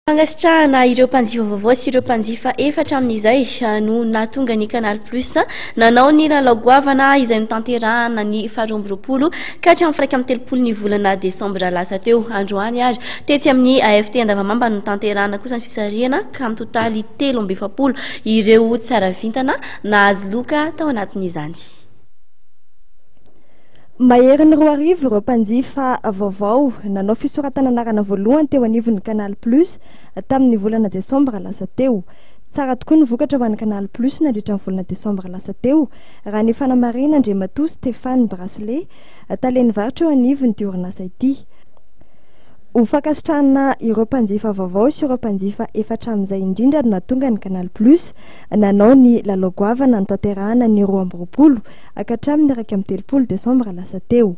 Fangasitra ireo mpanjifa vaovao sy ireo mpanjifa efatra amin'izay no nahatonga ny Canal Plus nanao ny lalao-goavana izay notanterahana ny faharoa amby roapolo ka hatramin'ny firaika amby telopolo ny volana desambra lasa teo. Androany ary tetsy amin'ny AFT Andavamamba no tanterahana kosa ny fisarihana ka amin'ny totaly 3 ireo tsara vintana nahazo loka tao anatin'izany. Maheriny 2 arivo ireo mpanjifa vaovao nanao fisoratana anarana voalohany teo anivon'ny Canal Plus tamin'ny volana desambra lasa teo. Tsara tokoa ny vokatra ho an'ny Canal Plus nandritra ny volana desambra lasa teo raha ny fanamarina Andriamatoa Stéphane Bracelet taleny varitra eo anivony ity orinasa ity. Ho fankasitrahana ireo mpanjifa vaovao sy ireo mpanjifa efatra amin'izay indrindra no nahatonga ny Canal Plus nanao ny lalao-goavana notanterahana ny 2 amby roapolo ka hatramin'ny 1 amby telopolo desambra lasa teo.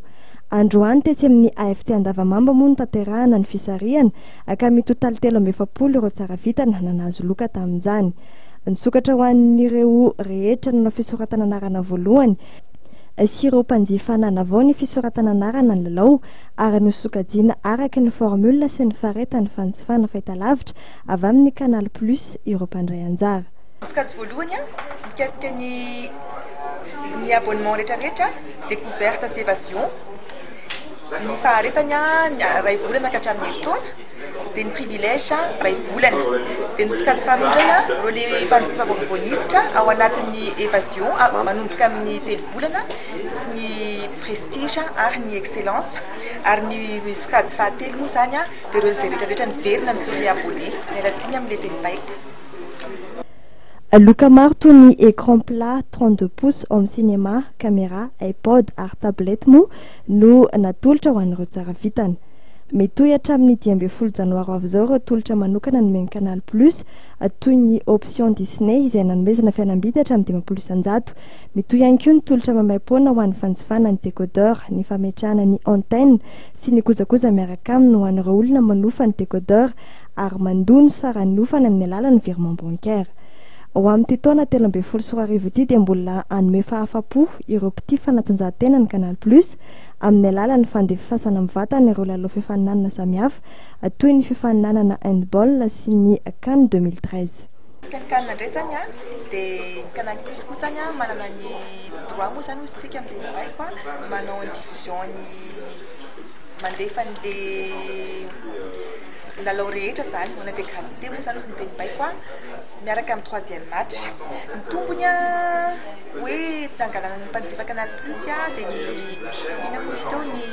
Androany tetsy amin'ny AFT Andavamamba moa notanterahana ny fisarihana ka mitotaly 3 amby 70 ireo tsara vitana nanazo loka tamin'izany. Nisokatra ho an'ireo rehetra nanao fisoratana anarana voalohany sy ireo mpanjifa nanavao ny fisoratana anarana ny lalao ary nosokajiana araka ny formule sy ny faretany fanjifana fahitalavitra avy amin'ny Canal Plus ireo mpandray anjara. Sokajy voalohany mikasika ny abonnement rehetrarehetra découverte sy évasion. Ny faharetany ray volana ka hatramin'ny herintaona dia ny privilège ray volana dia ny sokajy faharoandrana ireo le mpanjifa vaovao niditra ao anatin'ny évasion manomboka amin'ny 3 volana sy ny prestige ary ny excellence ary ny sokajy fahatelo moa zany dia ireo zay rehetrarehetra niverina ny souris abonné mialatsiny amin'ilay teny baiko. Loka maro toy ny écran plat 32 pouces home cinéma, caméra, iPod ary tablette moa no natolotra ho an'ireo tsara vitana. Metoy hatramin'ny 12 janoary avy izao ireo tolotra manokana nomeny Canal Plus toy ny option Disney izay nanomezana fihenam-bidy hatramin'ny 20 isan-jato. Metoy ihany koa ny tolotra mamaim-poana ho an'ny fanjifana ny décodeur, ny fametrahana ny antenne sy ny kojakoja miaraka aminy ho an'ireo olona manofa ny décodeur ary mandony saran'ny ofana amin'ny alalan'ny virement bancaire. Ho amin'ity taona 13 sy 4 arivo ity dia mbola hanome fahafa-po ireo mpitia fanatanjahantena ny Canal Plus amin'ny alalan'ny fandefasana mivantana ireo lalao fifaninanana samihafa toy ny fifaninanana handball sy ny CAN 2013. Ny CAN indray zany dia Canal Plus koa zany manana ny droit moa zany ozy tsika amin'ny teny baiko manao ny diffusion ny mandefa ny lalao rehetra zany on intégralité moa zany ozy ny teny baiko miaraka amin'ny 3e match. Ny tombony hoe tangalana ny mpanjifa Canal Plus dia ny ina moa izy teo ny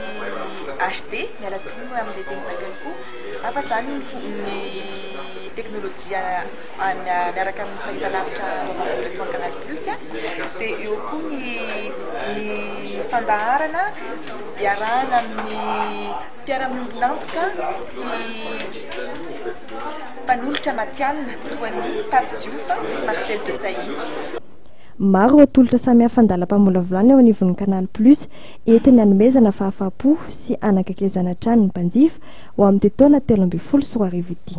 HD mialatsiny amin'ny teny baiko koa afa zany ny teknôlôjia miaraka amin'ny fahitalavitra eto Canal Plus dia eo koa ny fandaharana iarahana amin'ny mpiara-miombonantoka sy mpanolotra matianina toa ny Pape Diouf sy Marcel Desailly. Maro tolotra samihafa andalam-pamolavolana eo anivon'ny Canal Plus entiny hanomezana fahafa-po sy hanakakezana hatrany ny mpanjifa ho amin'ny taona 13 sy 4 arivo ity.